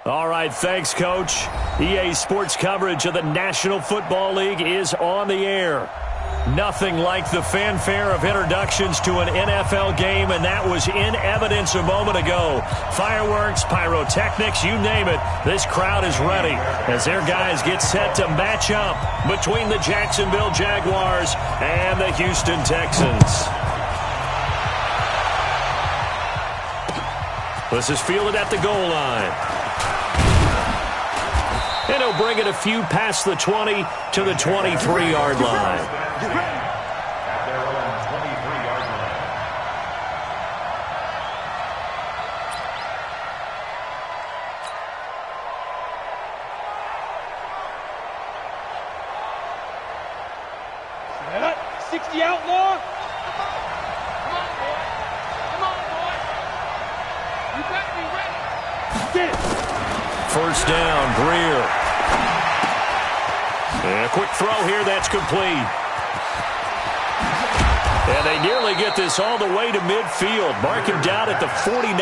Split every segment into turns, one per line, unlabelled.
All right, thanks, Coach. EA Sports coverage of the National Football League is on the air. Nothing like the fanfare of introductions to an NFL game, and that was in evidence a moment ago. Fireworks, pyrotechnics, you name it. This crowd is ready as their guys get set to match up between the Jacksonville Jaguars and the Houston Texans. This is fielded at the goal line. And he'll bring it a few past the 20 to the 23-yard line.
Set up, 60 outlaw. Come on, boy. Come on, boy. You better be ready. Get it.
First down, Greer. And a quick throw here, that's complete. And they nearly get this all the way to midfield. Mark him down at the 49.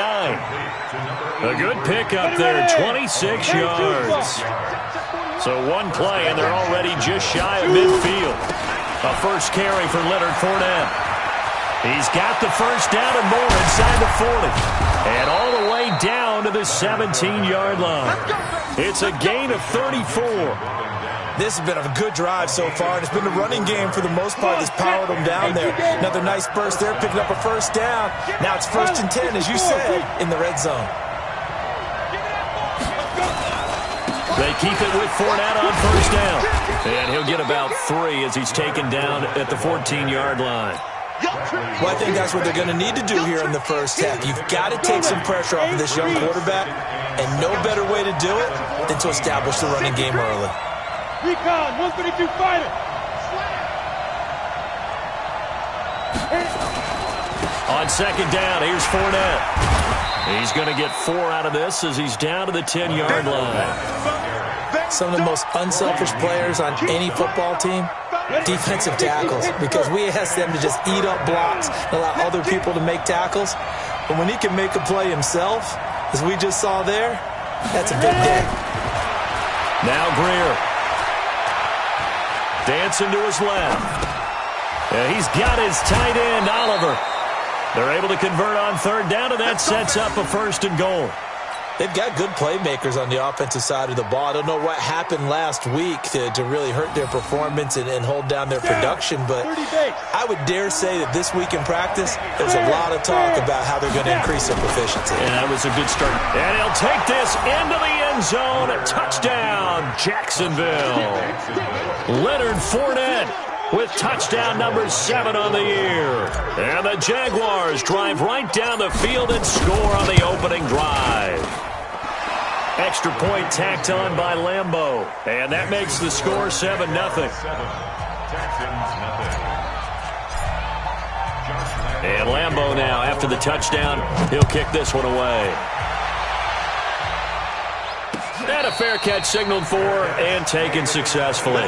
A good pickup there, 26 yards. So one play, and they're already just shy of midfield. A first carry for Leonard Fournette. He's got the first down and more inside the 40. And all the way down to the 17-yard line. It's a gain of 34.
This has been a good drive so far. It's been the running game for the most part that's powered them down there. Another nice burst there, picking up a first down. Now it's 1st and 10, as you said, in the red zone.
They keep it with Fournette on first down. And he'll get about 3 as he's taken down at the 14-yard line.
Well, I think that's what they're going to need to do here in the first half. You've got to take some pressure off of this young quarterback, and no better way to do it than to establish the running game early.
Recon, 132 fighter.
On second down, here's Fournette. He's going to get 4 out of this as he's down to the 10-yard line.
Some of the most unselfish players on any football team, defensive tackles, because we ask them to just eat up blocks and allow other people to make tackles. But when he can make a play himself, as we just saw there, that's a big day.
Now Greer. Dancing to his left. And he's got his tight end, Oliver. They're able to convert on third down, and that sets up a 1st and goal.
They've got good playmakers on the offensive side of the ball. I don't know what happened last week to really hurt their performance and hold down their production, but I would dare say that this week in practice, there's a lot of talk about how they're going to increase their proficiency.
And that was a good start. And he'll take this into the end zone. A touchdown, Jacksonville. Leonard Fournette with touchdown number 7 on the year. And the Jaguars drive right down the field and score on the opening drive. Extra point tacked on by Lambeau. And that makes the score 7-0. And Lambeau now, after the touchdown, he'll kick this one away. And a fair catch signaled for and taken successfully.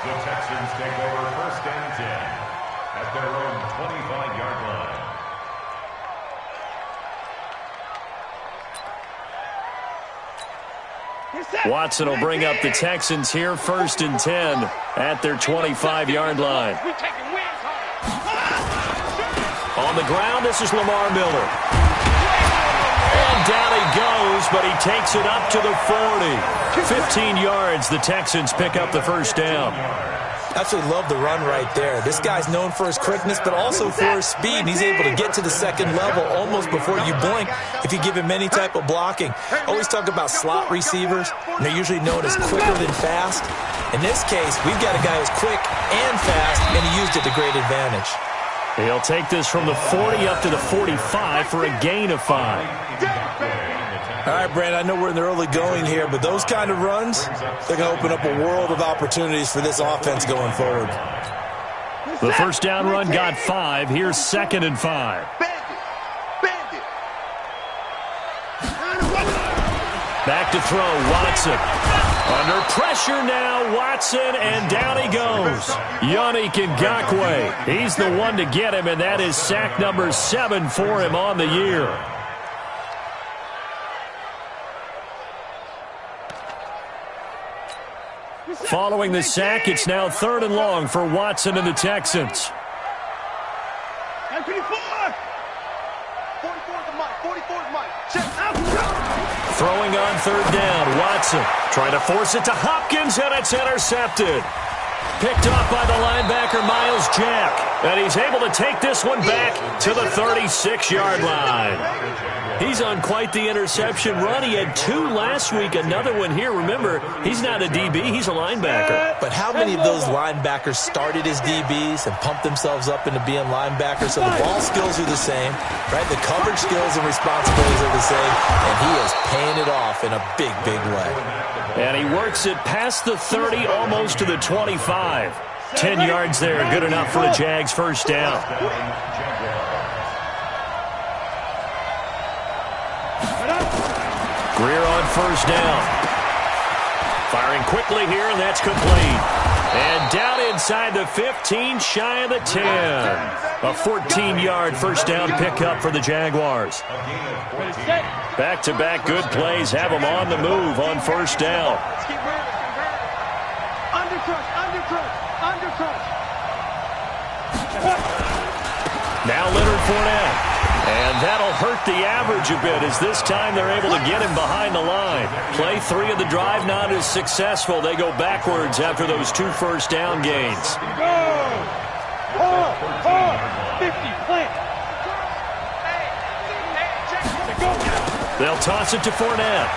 The Texans take over 1st and 10 at their own 25-yard line.
Watson will bring up the Texans here, 1st and 10 at their 25-yard line. On the ground, this is Lamar Miller. And down he goes, but he takes it up to the 40. 15 yards, the Texans pick up the first down.
Absolutely love the run right there. This guy's known for his quickness, but also for his speed. And he's able to get to the second level almost before you blink if you give him any type of blocking. Always talk about slot receivers, and they're usually known as quicker than fast. In this case, we've got a guy who's quick and fast, and he used it to great advantage.
He'll take this from the 40 up to the 45 for a gain of 5.
All right, Brandon, I know we're in the early going here, but those kind of runs, they're going to open up a world of opportunities for this offense going forward.
The first down run got 5. Here's 2nd and 5. Back to throw, Watson. Under pressure now, Watson, and down he goes. Yannick Ngakoue. He's the one to get him, and that is sack number 7 for him on the year. Following the sack, it's now 3rd and long for Watson and the Texans.
44 to Mike. 44 to Mike. Check.
Throwing on 3rd down, Watson trying to force it to Hopkins, and it's intercepted. Picked off by the linebacker, Miles Jack. And he's able to take this one back to the 36-yard line. He's on quite the interception run. He had 2 last week, another one here. Remember, he's not a DB, he's a linebacker.
But how many of those linebackers started as DBs and pumped themselves up into being linebackers? So the ball skills are the same, right? The coverage skills and responsibilities are the same, and he is paying it off in a big, big way.
And he works it past the 30, almost to the 25. 10 yards there, good enough for a Jags first down. Greer on first down. Firing quickly here, and that's complete. And down inside the 15, shy of the 10. A 14-yard first down pickup for the Jaguars. Back-to-back good plays have them on the move on first down. Now Leonard Fournette. And that'll hurt the average a bit as this time they're able to get him behind the line. Play 3 of the drive not as successful. They go backwards after those 2 first down gains.
50, plant.
They'll toss it to Fournette.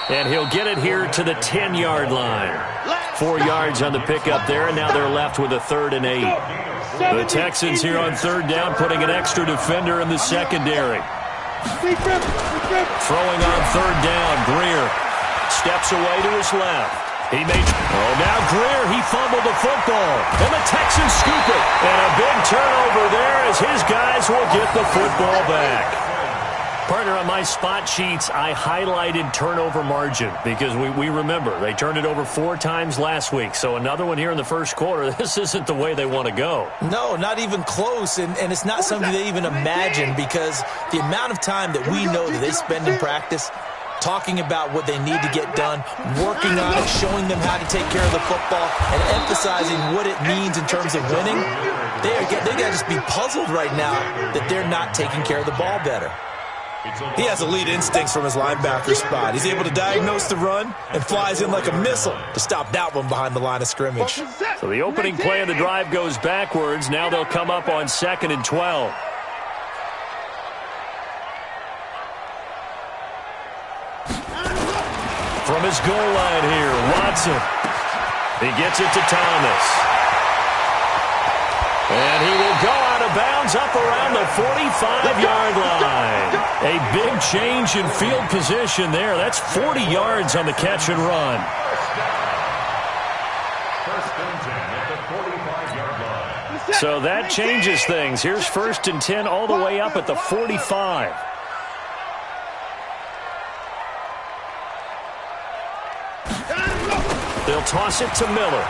And he'll get it here to the 10-yard line. 4 yards on the pickup there, and now they're left with a 3rd and 8. The Texans here on 3rd down, putting an extra defender in the secondary. Throwing on 3rd down, Greer steps away to his left. Now Greer, he fumbled the football, and the Texans scoop it. And a big turnover there as his guys will get the football back. Partner, on my spot sheets, I highlighted turnover margin because we remember they turned it over 4 times last week. So another one here in the first quarter. This isn't the way they want to go.
No, not even close, and it's not something they even imagine because the amount of time that we know that they spend in practice talking about what they need to get done, working on it, showing them how to take care of the football, and emphasizing what it means in terms of winning, they got to just be puzzled right now that they're not taking care of the ball better. He has elite instincts from his linebacker spot. He's able to diagnose the run and flies in like a missile to stop that one behind the line of scrimmage.
So the opening play of the drive goes backwards. Now they'll come up on 2nd and 12. From his goal line here, Watson. He gets it to Thomas. And he will go out of bounds up around the 45-yard line. A big change in field position there. That's 40 yards on the catch and run. So that changes things. Here's 1st and 10 all the way up at the 45. They'll toss it to Miller.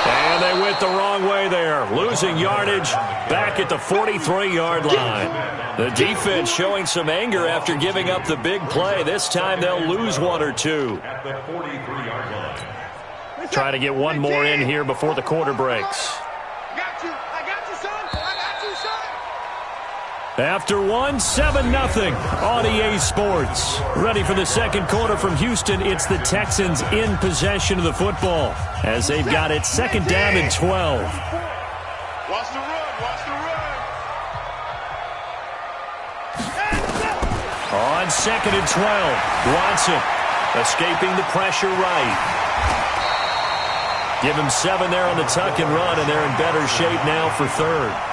And they went the wrong way there, losing yardage back at the 43-yard line. The defense showing some anger after giving up the big play. This time they'll lose 1 or 2. Try to get one more in here before the quarter breaks. After 1, 7-0 on EA Sports. Ready for the second quarter from Houston. It's the Texans in possession of the football as they've got it 2nd down and 12.
Watch the run.
On 2nd and 12, Watson escaping the pressure right. Give him 7 there on the tuck and run, and they're in better shape now for 3rd.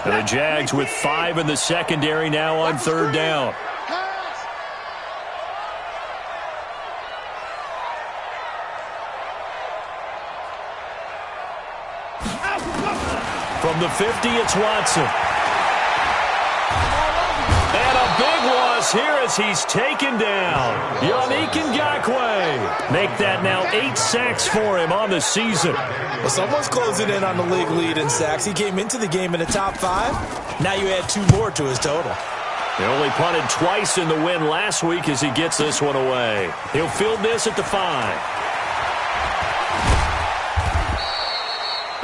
And the Jags with 5 in the secondary now on 3rd down. From the 50, it's Watson. And a big loss here as he's taken down. Yannick Ngakoue. Make that now 8 sacks for him on the season.
Well, someone's closing in on the league lead in sacks. He came into the game in the top 5. Now you add 2 more to his total.
He only punted twice in the win last week as he gets this one away. He'll field this at the 5.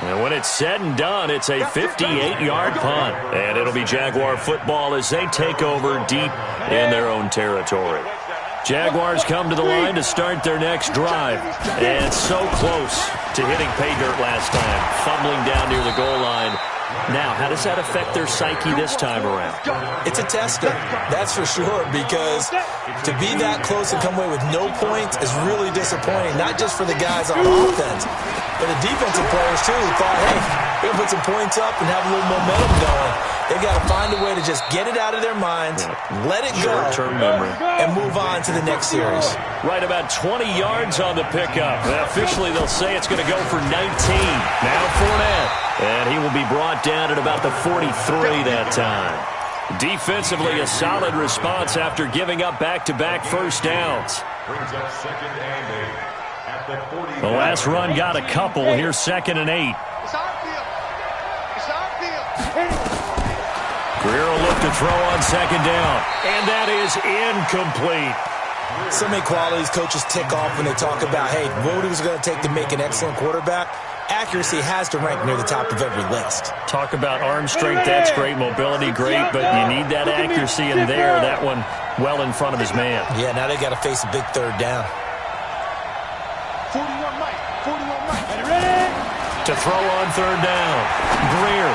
And when it's said and done, it's a 58-yard punt. And it'll be Jaguar football as they take over deep in their own territory. Jaguars come to the line to start their next drive. And so close to hitting pay dirt last time, fumbling down near the goal line. Now, how does that affect their psyche this time around?
It's a tester, that's for sure, because to be that close and come away with no points is really disappointing, not just for the guys on offense, but the defensive players, too, who thought, hey, we're going to put some points up and have a little momentum going. They've got to find a way to just get it out of their minds, let it go,
short-term memory,
and move on to the next series.
Right about 20 yards on the pickup. Officially, they'll say it's going to go for 19. Now Fournette. And he will be brought down at about the 43 that time. Defensively, a solid response after giving up back-to-back first downs.
Brings up 2nd and 8 at the 40.
The last run got a couple. Here's 2nd and 8.
It's our field. It's our field.
Greer will look to throw on 2nd down. And that is incomplete.
So many qualities coaches tick off when they talk about, hey, what is it going to take to make an excellent quarterback? Accuracy has to rank near the top of every list.
Talk about arm strength, that's great. Mobility, great. But you need that accuracy in there. That one well in front of his man.
Yeah, now they got to face a big 3rd down.
41 Mike. 41 Mike. Ready?
To throw on 3rd down. Greer.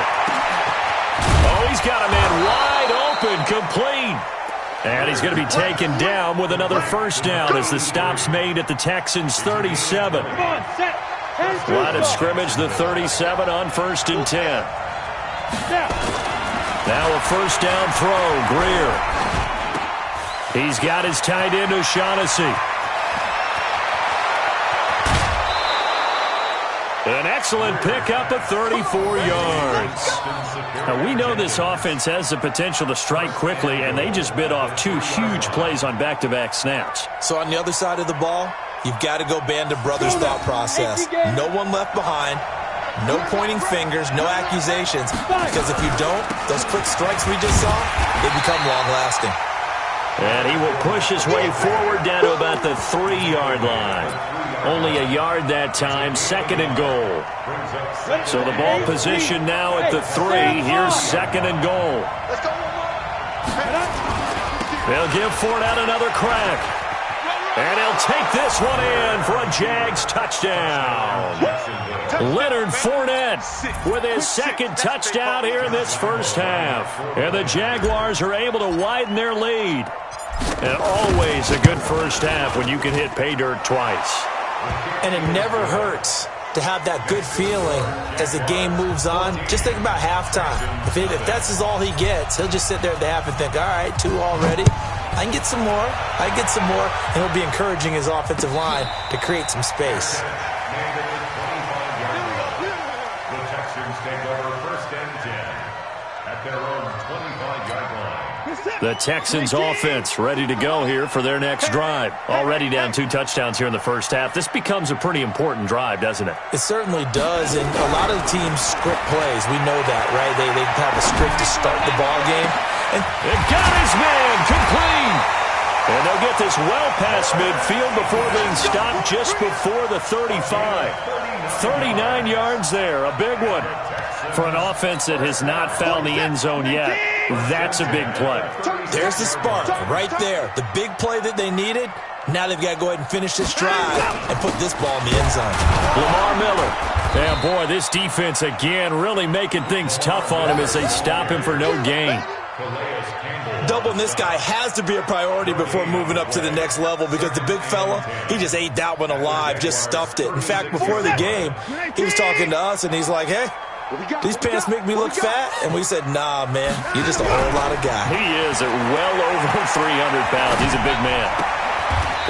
Oh, he's got a man wide open, complete. And he's going to be taken down with another first down as the stop's made at the Texans' 37.
Come on, set.
Line of scrimmage, the 37 on 1st and 10. Now a first down throw, Greer. He's got his tight end, O'Shaughnessy. An excellent pickup of 34 yards. Now, we know this offense has the potential to strike quickly, and they just bit off 2 huge plays on back-to-back snaps.
So on the other side of the ball, you've got to go band of brothers thought process. No one left behind, no pointing fingers, no accusations, because if you don't, those quick strikes we just saw, they become long-lasting.
And he will push his way forward down to about the 3-yard line. Only a yard that time, 2nd and goal. So the ball position now at the 3. Here's 2nd and goal. They'll give Fournette another crack. And he'll take this one in for a Jags touchdown. Leonard Fournette with his 2nd touchdown here in this first half. And the Jaguars are able to widen their lead. And always a good first half when you can hit pay dirt twice.
And it never hurts to have that good feeling as the game moves on. Just think about halftime. If that's all he gets, he'll just sit there at the half and think, all right, 2 already. I can get some more. I can get some more. And he'll be encouraging his offensive line to create some space.
The Texans take over 1st and 10 at their own 25-yard line.
The Texans offense ready to go here for their next drive. Already down 2 touchdowns here in the first half. This becomes a pretty important drive, doesn't it?
It certainly does, and a lot of the teams script plays. We know that, right? They have a script to start the ball game. And
got his man complete. And they'll get this well past midfield before being stopped just before the 35. 39 yards there, a big one. For an offense that has not found the end zone yet, that's a big play.
There's the spark right there. The big play that they needed. Now they've got to go ahead and finish this drive and put this ball in the end zone.
Lamar Miller. And boy, this defense again really making things tough on him as they stop him for no gain.
Doubling this guy has to be a priority before moving up to the next level because the big fella, he just ate that one alive, just stuffed it. In fact, before the game, he was talking to us, and he's like, hey, these pants make me look fat? And we said, nah, man, you're just a whole lot of guy.
He is at well over 300 pounds. He's a big man.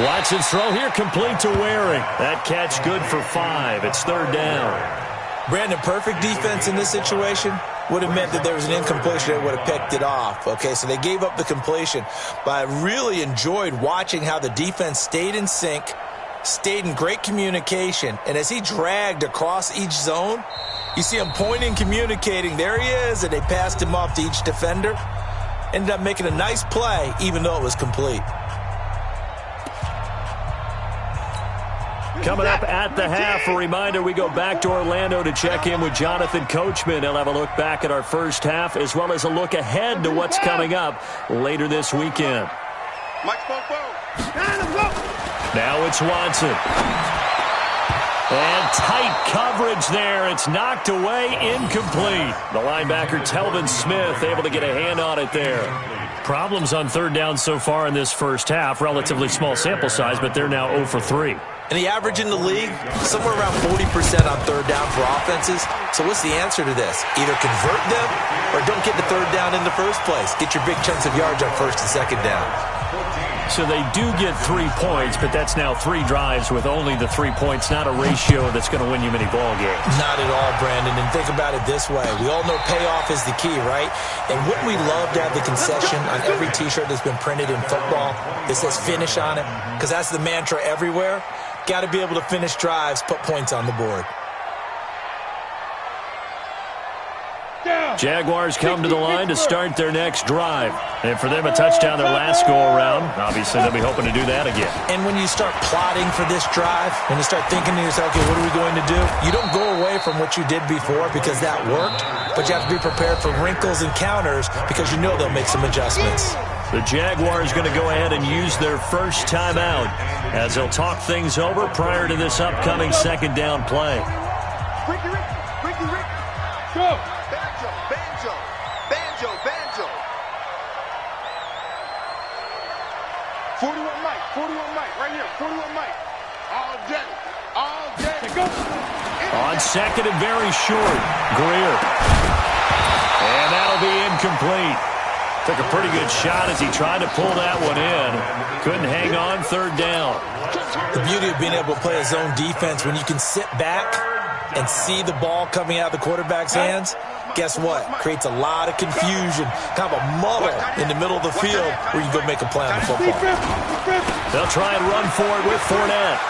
Watson's throw here complete to Waring. That catch good for 5. It's 3rd down.
Brandon, perfect defense in this situation would have meant that there was an incompletion that would have picked it off. Okay, so they gave up the completion. But I really enjoyed watching how the defense stayed in sync, stayed in great communication, and as he dragged across each zone, you see him pointing, communicating. There he is, and they passed him off to each defender. Ended up making a nice play, even though it was complete.
Coming up at the half, a reminder, we go back to Orlando to check in with Jonathan Coachman. He'll have a look back at our first half, as well as a look ahead to what's coming up later this weekend. Now it's Watson. And tight coverage there. It's knocked away, incomplete. The linebacker, Telvin Smith, able to get a hand on it there. Problems on third down so far in this first half. Relatively small sample size, but they're now 0 for 3.
And the average in the league, somewhere around 40% on third down for offenses. So what's the answer to this? Either convert them or don't get the third down in the first place. Get your big chunks of yards on first and second down.
So they do get 3 points, but that's now 3 drives with only the 3 points, not a ratio that's going to win you many ball games.
Not at all, Brandon. And think about it this way. We all know payoff is the key, right? And wouldn't we love to have the concession on every T-shirt that's been printed in football that says finish on it? Because that's the mantra everywhere. Got to be able to finish drives, put points on the board.
Jaguars come to the line to start their next drive. And for them, a touchdown their last go-around. Obviously, they'll be hoping to do that again.
And when you start plotting for this drive, when you start thinking to yourself, okay, what are we going to do? You don't go away from what you did before because that worked, but you have to be prepared for wrinkles and counters because you know they'll make some adjustments.
The Jaguars going to go ahead and use their first timeout as they'll talk things over prior to this upcoming second down play.
Go!
Banjo. 41 Mike, right here, 41 Mike. All day.
Go!
On second and very short, Greer. And that'll be incomplete. Took a pretty good shot as he tried to pull that one in. Couldn't hang on third down.
The beauty of being able to play a zone defense when you can sit back and see the ball coming out of the quarterback's hands, guess what? Creates a lot of confusion, kind of a muddle in the middle of the field where you go make a play on the football.
They'll try and run for it with Fournette.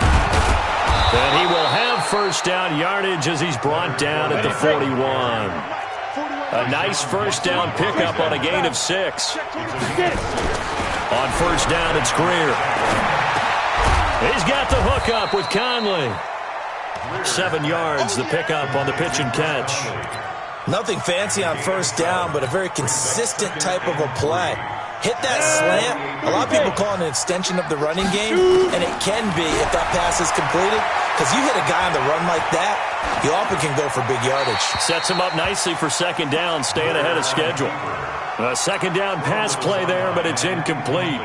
And he will have first down yardage as he's brought down at the 41. A nice first down pickup on a gain of 6. On first down, it's Greer. He's got the hook up with Conley. 7 yards, the pickup on the pitch and catch.
Nothing fancy on first down, but a very consistent type of a play. Hit that slant. A lot of people call it an extension of the running game, and it can be if that pass is completed, because you hit a guy on the run like that, you often can go for big yardage.
Sets him up nicely for second down, staying ahead of schedule. A second down pass play there, but it's incomplete.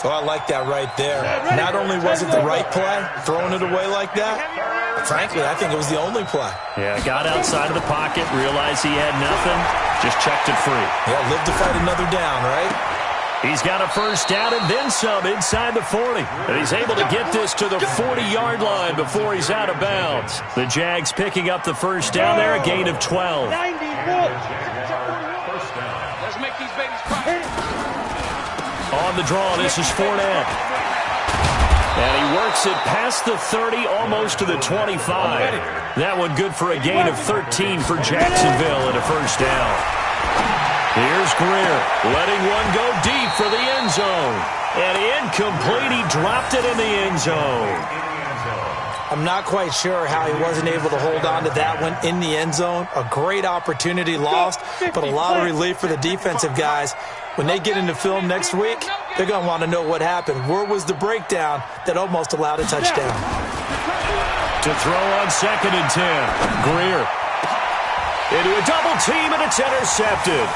Oh, I like that right there. Not only was it the right play, throwing it away like that, frankly, I think it was the only play.
Yeah, got outside of the pocket, realized he had nothing, just checked it free.
Yeah, live to fight another down, right?
He's got a first down and then some inside the 40. And he's able to get this to the 40-yard line before he's out of bounds. The Jags picking up the first down there, a gain of 12.
Let's make these babies cry.
On the draw, this is Fournette. And he works it past the 30, almost to the 25. That one good for a gain of 13 for Jacksonville and a first down. Here's Greer, letting one go deep for the end zone. And incomplete, he dropped it in the end zone.
I'm not quite sure how he wasn't able to hold on to that one in the end zone. A great opportunity lost, but a lot of relief for the defensive guys. When they get into film next week, they're going to want to know what happened. Where was the breakdown that almost allowed a touchdown?
To throw on second and 10, Greer. Into a double team, and it's intercepted.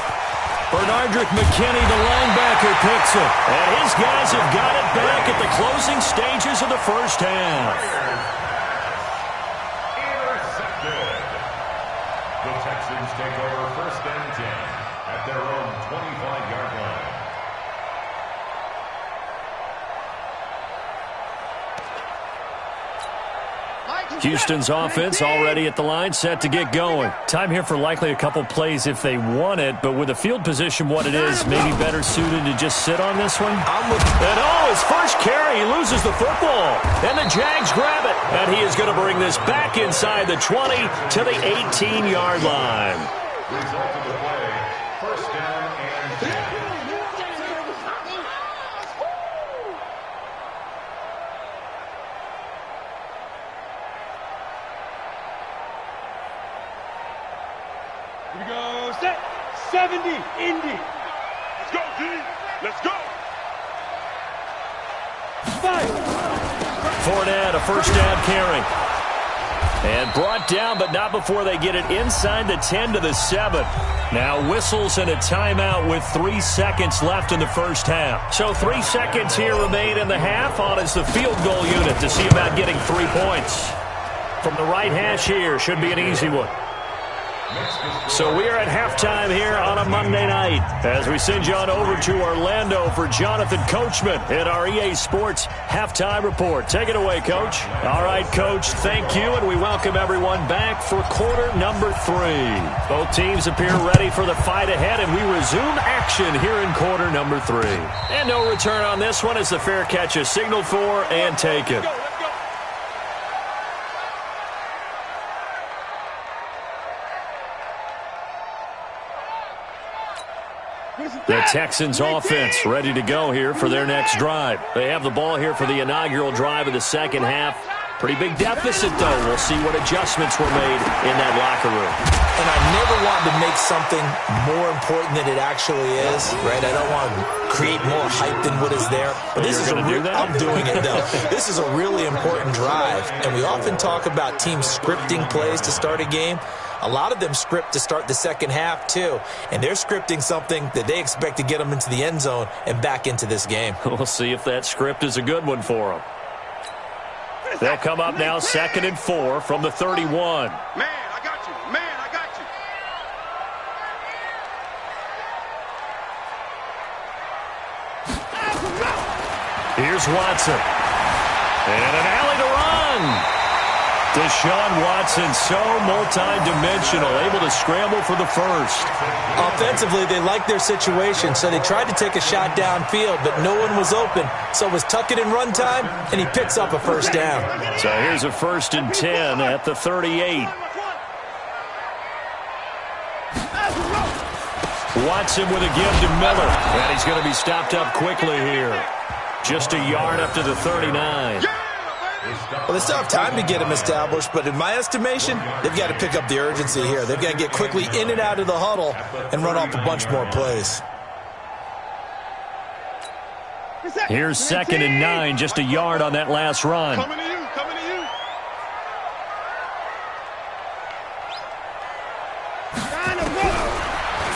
Bernardrick McKinney, the linebacker, picks it. And his guys have got it back at the closing stages of the first half.
Intercepted. The Texans take over first and 10 at their own 25-yard line.
Mike,
Houston's offense already at the line, set to get going. Time here for likely a couple plays if they want it, but with the field position what it is, maybe better suited to just sit on this one. And his first carry, he loses the football. And the Jags grab it. And he is going to bring this back inside the 20 to the 18-yard line.
Result of the play, first down and 10.
Here we go, set, 70, Indy.
Let's go, D. Let's go.
5.
Fournette, a first down carry. And brought down, but not before they get it inside the 10 to the 7. Now whistles and a timeout with 3 seconds left in the first half. So 3 seconds here remain in the half. On is the field goal unit to see about getting 3 points. From the right hash here, should be an easy one. So we are at halftime here on a Monday night as we send you on over to Orlando for Jonathan Coachman in our EA Sports Halftime Report. Take it away, Coach. All right, Coach, thank you, and we welcome everyone back for quarter number 3. Both teams appear ready for the fight ahead, and we resume action here in quarter number 3. And no return on this one as the fair catch is signaled for and taken. The Texans offense ready to go here for their next drive. They have the ball here for the inaugural drive of the second half. Pretty big deficit, though. We'll see what adjustments were made in that locker room.
And I never want to make something more important than it actually is, right? I don't want to create more hype than what is there. But this is I'm doing it, though. This is a really important drive. And we often talk about teams scripting plays to start a game. A lot of them script to start the second half, too. And they're scripting something that they expect to get them into the end zone and back into this game.
We'll see if that script is a good one for them. They'll come up now 2nd and 4 from the 31.
Man, I got you. Man, I got
you. Here's Watson. And an alley to run. Deshaun Watson, so multi-dimensional, able to scramble for the first.
Offensively, they like their situation, so they tried to take a shot downfield, but no one was open. So it was tuck it in run time, and he picks up a first down.
So here's a 1st and 10 at the 38. Watson with a give to Miller, and he's going to be stopped up quickly here. Just a yard up to the 39.
Well, they still have time to get him established, but in my estimation, they've got to pick up the urgency here. They've got to get quickly in and out of the huddle and run off a bunch more plays.
Here's 2nd and 9, just a yard on that last run.
Coming to you, coming to you.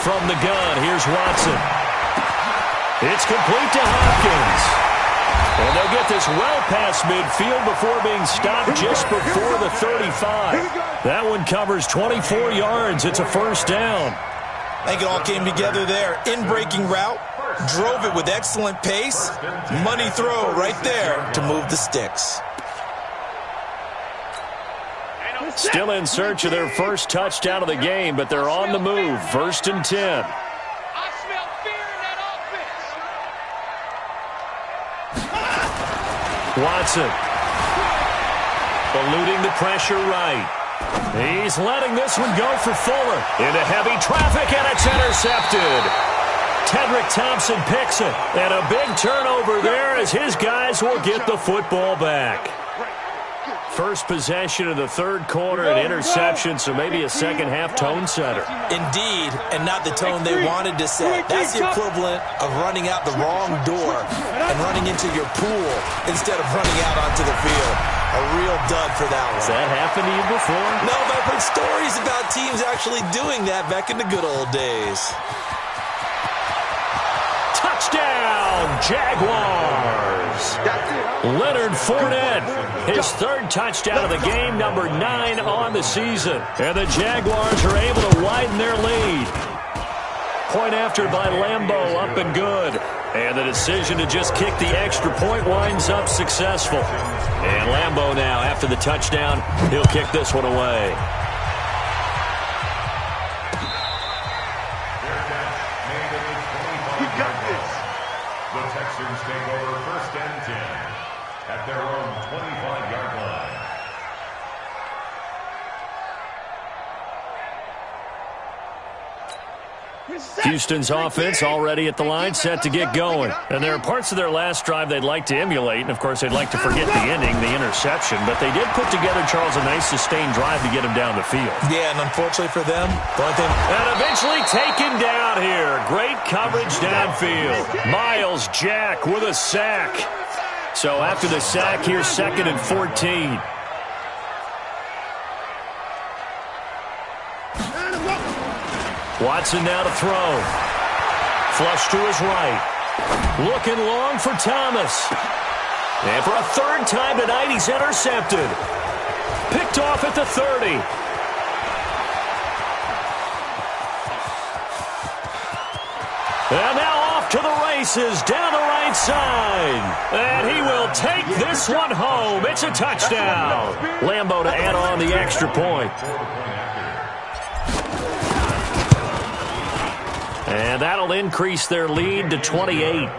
From the gun, here's Watson. It's complete to Hopkins. And they'll get this well past midfield before being stopped just before the 35. That one covers 24 yards. It's a first down.
I think it all came together there. In-breaking route, drove it with excellent pace. Money throw right there to move the sticks.
Still in search of their first touchdown of the game, but they're on the move. 1st and 10. Watson eluding the pressure right. He's letting this one go for Fuller. Into heavy traffic, and it's intercepted. Tedrick Thompson picks it. And a big turnover there as his guys will get the football back. First possession of the third quarter, an interception, so maybe a second-half tone setter.
Indeed, and not the tone they wanted to set. That's the equivalent of running out the wrong door and running into your pool instead of running out onto the field. A real dud for that one.
Has that happened to you before?
No, but I've heard stories about teams actually doing that back in the good old days.
Touchdown, Jaguars! Leonard Fournette, his 3rd touchdown of the game, number 9 on the season. And the Jaguars are able to widen their lead. point after by Lambeau, up and good. And the decision to just kick the extra point winds up successful. And Lambeau now, after the touchdown, he'll kick this one away.
We got this.
The Texans take over first and 10 at their own 25-yard line.
Houston's offense already at the line, set to get going. And there are parts of their last drive they'd like to emulate. And, of course, they'd like to forget the ending, the interception. But they did put together, Charles, a nice sustained drive to get him down the field.
Yeah, and unfortunately for them, the only thing...
And eventually taken down here. Great coverage downfield. Miles Jack with a sack. So after the sack, here's 2nd and 14. Watson now to throw. Flush to his right. Looking long for Thomas. And for a third time tonight, he's intercepted. Picked off at the 30. And now off to the races, down the right side. And he will take this one home. It's a touchdown. Lambeau to add on the extra point. And that'll increase their lead to 28.
Makes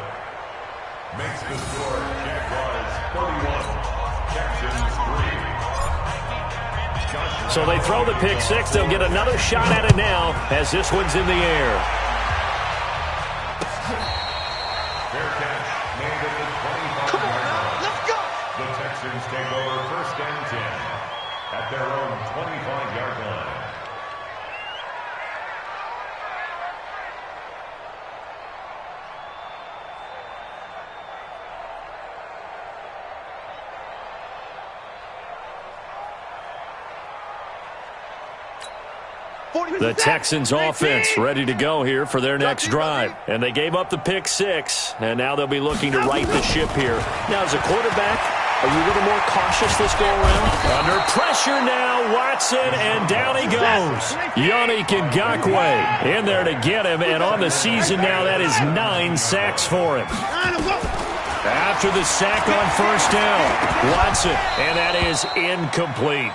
the score Jaguars 31, Texans 3.
So they throw the pick six. They'll get another shot at it now as this one's in the air.
Fair catch made at the 25-yard line.
Let's go.
The Texans take over first and 10 at their own 25-yard line.
The Texans offense ready to go here for their next drive. And they gave up the pick six, and now they'll be looking to right the ship here. Now, as a quarterback, are you a little more cautious this go-around? Under pressure now, Watson, and down he goes. Yannick Ngakoue in there to get him, and on the season now, that is 9 sacks for him. After the sack on first down, Watson, and that is incomplete.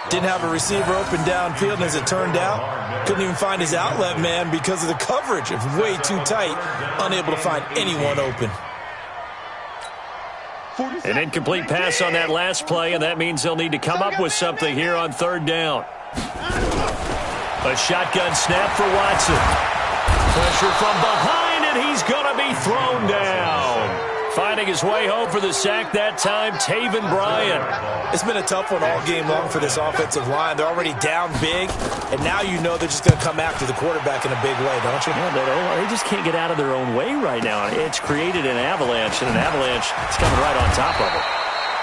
Didn't have a receiver open downfield, and as it turned out, couldn't even find his outlet man because of the coverage. It's way too tight, unable to find anyone open.
An incomplete pass on that last play, and that means they'll need to come up with something here on third down. A shotgun snap for Watson. Pressure from behind, and he's going to be thrown down. Finding his way home for the sack that time, Taven Bryan.
It's been a tough one all game long for this offensive line. They're already down big, and now you know they're just going to come after the quarterback in a big way, don't you?
Yeah, they just can't get out of their own way right now. It's created an avalanche, and an avalanche is coming right on top of it.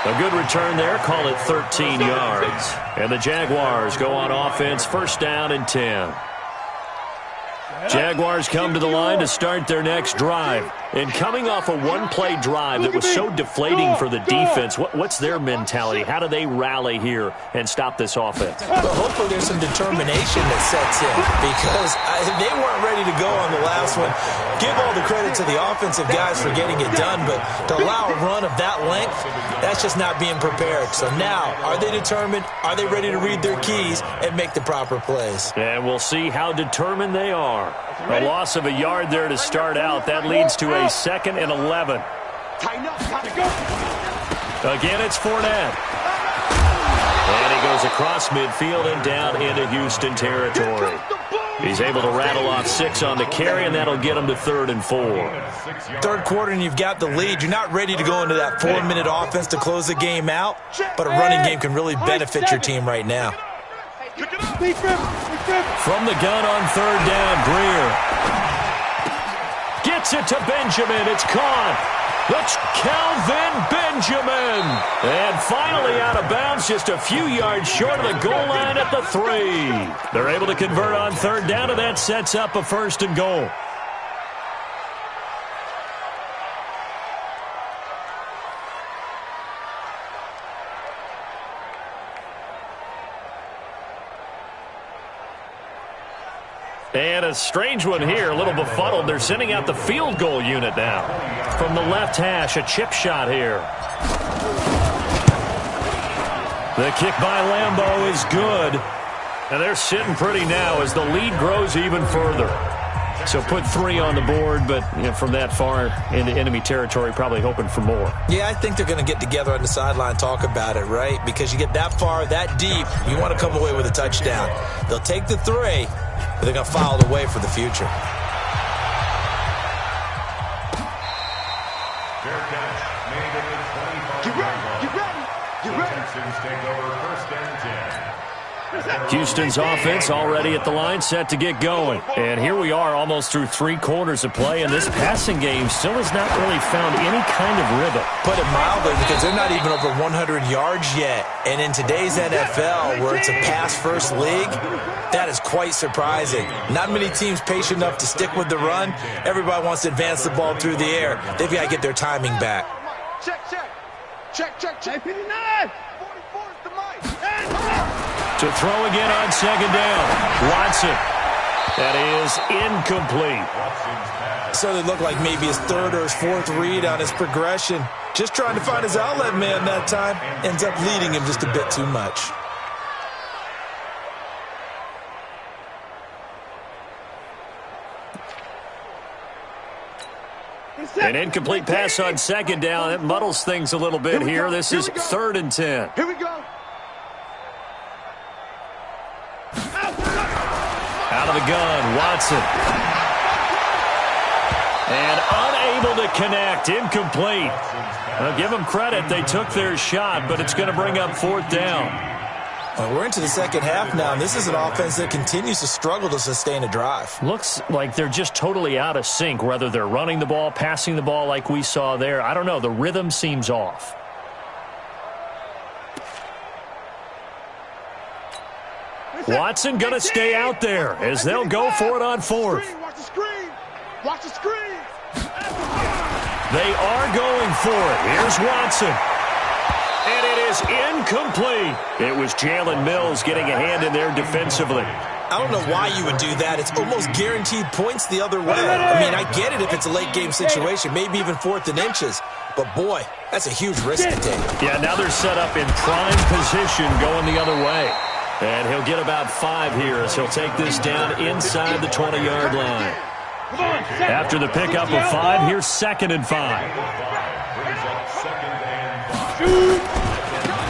A good return there, call it 13 yards. And the Jaguars go on offense, first down and 10. Jaguars come to the line to start their next drive. And coming off a one-play drive that was so deflating for the defense, what's their mentality? How do they rally here and stop this offense?
Well, hopefully there's some determination that sets in because they weren't ready to go on the last one. Give all the credit to the offensive guys for getting it done, but to allow a run of that length, that's just not being prepared. So now, are they determined? Are they ready to read their keys and make the proper plays?
And we'll see how determined they are. A loss of a yard there to start out. That leads to a 2nd and 11. Again, it's Fournette. And he goes across midfield and down into Houston territory. He's able to rattle off 6 on the carry, and that'll get him to 3rd and 4.
Third quarter, and you've got the lead. You're not ready to go into that 4-minute offense to close the game out, but a running game can really benefit your team right now.
From the gun on third down, Greer gets it to Benjamin. It's caught. That's Calvin Benjamin. And finally out of bounds, just a few yards short of the goal line at the 3. They're able to convert on third down, and that sets up a 1st and goal. And a strange one here, a little befuddled. They're sending out the field goal unit now. From the left hash, a chip shot here. The kick by Lambeau is good. And they're sitting pretty now as the lead grows even further. So put 3 on the board, but from that far into enemy territory, probably hoping for more.
Yeah, I think they're going to get together on the sideline and talk about it, right? Because you get that far, that deep, you want to come away with a touchdown. They'll take the 3, but they're going to file it away for the future.
Fair catch made at the 25-yard line.
Get ready. Get ready.
The Texans take over first and 10.
Houston's offense already at the line, set to get going. And here we are almost through 3 quarters of play, and this passing game still has not really found any kind of rhythm.
Put it mildly, because they're not even over 100 yards yet. And in today's NFL, where it's a pass-first league, that is quite surprising. Not many teams patient enough to stick with the run. Everybody wants to advance the ball through the air. They've got to get their timing back.
Check, check. Check, check, check. 59. 44 is the mic.
To throw again on second down. Watson. That is incomplete.
So they look like maybe his 3rd or his 4th read on his progression. Just trying to find his outlet man that time. Ends up leading him just a bit too much.
An incomplete pass on second down. It muddles things a little bit here. This is 3rd and 10.
Here we go.
Out of the gun, Watson. And unable to connect, incomplete. Well, give them credit, they took their shot, but it's going to bring up 4th down.
We're into the second half now, and this is an offense that continues to struggle to sustain a drive.
Looks like they're just totally out of sync, whether they're running the ball, passing the ball like we saw there. I don't know, the rhythm seems off. Watson going to stay out there as they'll go for it on 4th.
Watch the screen. Watch the screen.
They are going for it. Here's Watson. And it is incomplete. It was Jalen Mills getting a hand in there defensively.
I don't know why you would do that. It's almost guaranteed points the other way. I mean, I get it if it's a late game situation, maybe even 4th and inches. But, boy, that's a huge risk to take.
Yeah, now they're set up in prime position going the other way. And he'll get about 5 here as he'll take this down inside the 20-yard line. After the pickup of 5, here's 2nd and 5.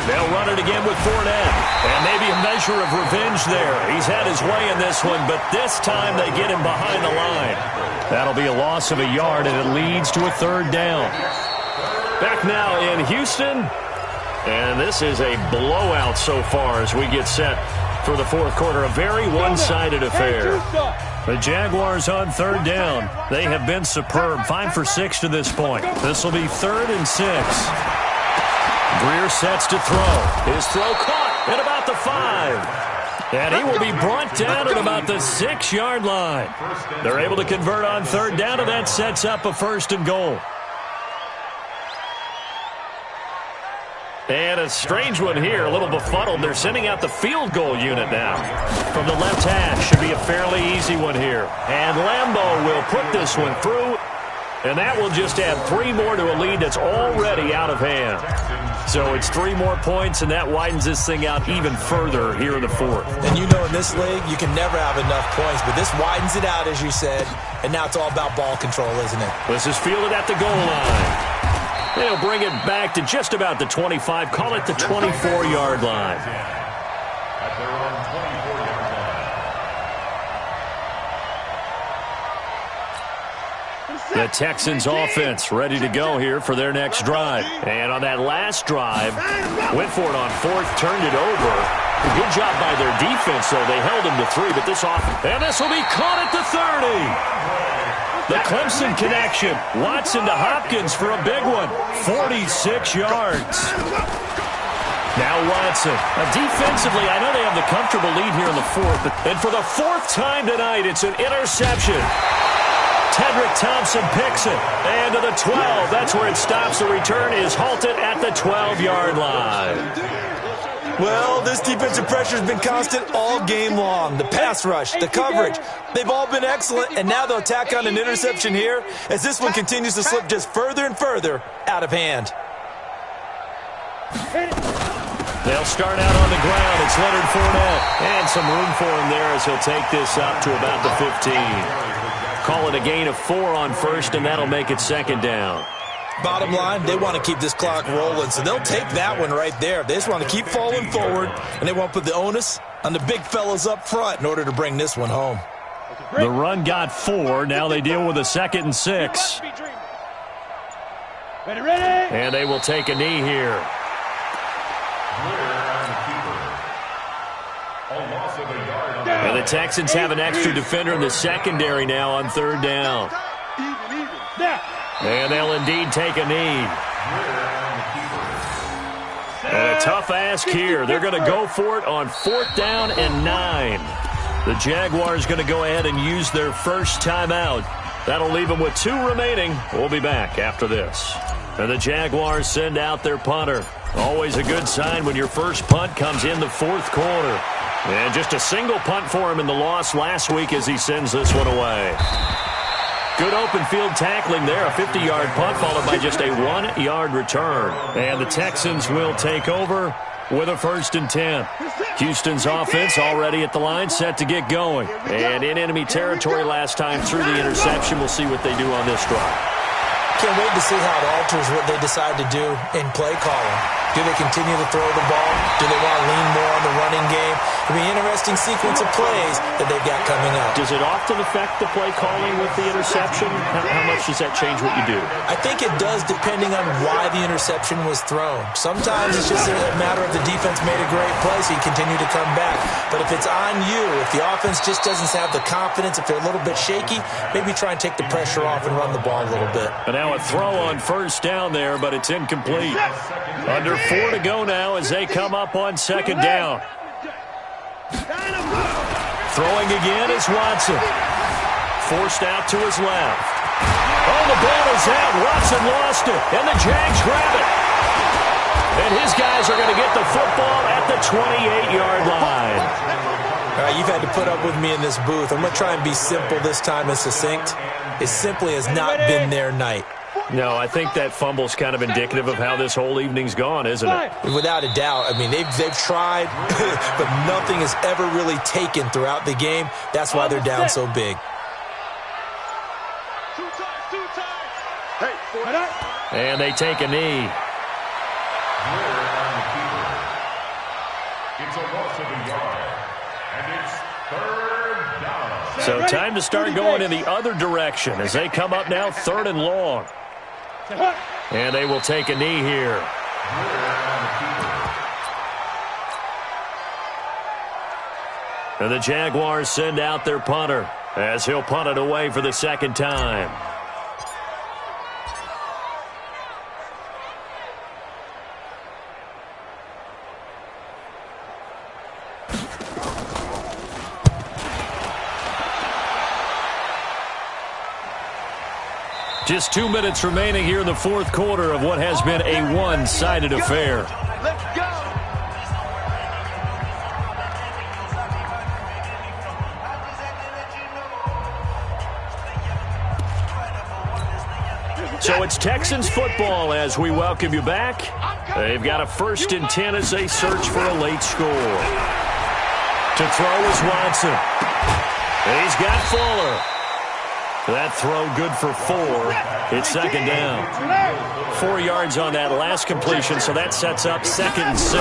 They'll run it again with Fournette. And maybe a measure of revenge there. He's had his way in this one, but this time they get him behind the line. That'll be a loss of a yard, and it leads to a 3rd down. Back now in Houston. And this is a blowout so far as we get set for the 4th quarter. A very one-sided affair. The Jaguars on 3rd down. They have been superb. 5 for 6 to this point. This will be 3rd and 6. Greer sets to throw. His throw caught at about the 5. And he will be brought down at about the 6-yard line. They're able to convert on 3rd down, and that sets up a 1st and goal. And a strange one here, a little befuddled. They're sending out the field goal unit now. From the left hash, should be a fairly easy one here. And Lambeau will put this one through. And that will just add 3 more to a lead that's already out of hand. So it's 3 more points, and that widens this thing out even further here in the 4th.
And you know in this league, you can never have enough points, but this widens it out, as you said. And now it's all about ball control, isn't it?
This is fielded at the goal line. They'll bring it back to just about the 25, call it the 24-yard line.
At their own 24-yard line.
The Texans offense ready to go here for their next drive. And on that last drive, went for it on 4th, turned it over. A good job by their defense, though. They held him to 3, but this will be caught at the 30. The Clemson connection. Watson to Hopkins for a big one. 46 yards. Now Watson. Defensively, I know they have the comfortable lead here in the 4th. And for the 4th time tonight, it's an interception. Tedrick Thompson picks it. And to the 12. That's where it stops. The return is halted at the 12-yard line.
Well, this defensive pressure has been constant all game long. The pass rush, the coverage, they've all been excellent, and now they'll tack on an interception here as this one continues to slip just further and further out of hand.
They'll start out on the ground. It's Leonard Fournette. And some room for him there as he'll take this up to about the 15. Call it a gain of 4 on first, and that'll make it second down.
Bottom line, they want to keep this clock rolling, so they'll take that one right there. They just want to keep falling forward, and they want to put the onus on the big fellas up front in order to bring this one home.
The run got 4. Now they deal with a 2nd and 6. And they will take a knee here. And the Texans have an extra defender in the secondary now on 3rd down. And they'll indeed take a knee. And a tough ask here. They're going to go for it on 4th down and 9. The Jaguars going to go ahead and use their first timeout. That'll leave them with 2 remaining. We'll be back after this. And the Jaguars send out their punter. Always a good sign when your first punt comes in the 4th quarter. And just a single punt for him in the loss last week as he sends this one away. Good open field tackling there. A 50-yard punt followed by just a 1-yard return. And the Texans will take over with a 1st and 10. Houston's offense already at the line, set to get going. And in enemy territory last time through the interception. We'll see what they do on this drive.
Can't wait to see how it alters what they decide to do in play calling. Do they continue to throw the ball? Do they want to lean more on the running game? It'll be an interesting sequence of plays that they've got coming up.
Does it often affect the play calling with the interception? How much does that change what you do?
I think it does depending on why the interception was thrown. Sometimes it's just a matter of the defense made a great play, so you continue to come back. But if it's on you, if the offense just doesn't have the confidence, if they're a little bit shaky, maybe try and take the pressure off and run the ball a little bit.
And now a throw on 1st down there, but it's incomplete. Under 4 to go now as they come up on 2nd down. Throwing again is Watson. Forced out to his left. Oh, the ball is out. Watson lost it, and the Jags grab it. And his guys are going to get the football at the 28-yard line.
All right, you've had to put up with me in this booth. I'm going to try and be simple this time and succinct. It simply has not been their night.
No, I think that fumble's kind of indicative of how this whole evening's gone, isn't it?
Without a doubt. I mean, they've tried, but nothing is ever really taken throughout the game. That's why they're down so big.
And they take a knee.
It's a loss of a yard, and it's 3rd down.
So time to start going in the other direction as they come up now 3rd and long. And they will take a knee here. And the Jaguars send out their punter as he'll punt it away for the 2nd time. Just 2 minutes remaining here in the 4th quarter of what has been a one-sided affair.
Let's go.
So it's Texans football as we welcome you back. They've got a 1st and 10 as they search for a late score. To throw is Watson. He's got Fuller. That throw good for 4. It's 2nd down. 4 yards on that last completion, so that sets up 2nd and 6.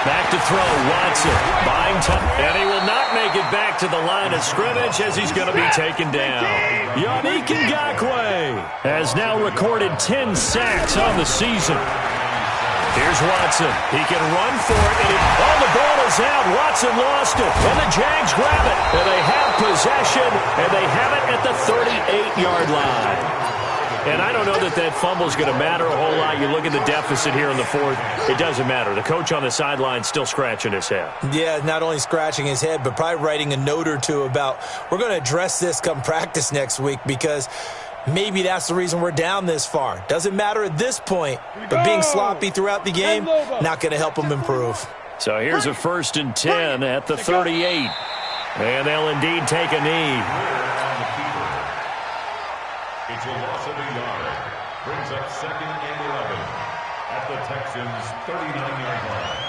Back to throw, Watson. Buying time, and he will not make it back to the line of scrimmage as he's going to be taken down. Yannick Ngakoue has now recorded 10 sacks on the season. Here's Watson. He can run for it. And the ball is out. Watson lost it. And the Jags grab it. And they have possession. And they have it at the 38-yard line. And I don't know that that fumble is going to matter a whole lot. You look at the deficit here in the 4th. It doesn't matter. The coach on the sideline still scratching his head.
Yeah, not only scratching his head, but probably writing a note or two about we're going to address this come practice next week because Maybe that's the reason we're down this far. Doesn't matter at this point, but being sloppy throughout the game, not going to help them improve.
So here's a 1st and 10 at the 38. And they'll indeed take a knee.
It's a loss of a yard. Brings up 2nd and 11 at the Texans' 39-yard line.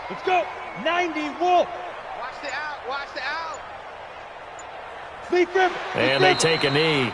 Let's go. 90, Wolf.
Watch the out. Watch the out.
Sleep River.
And they take a knee.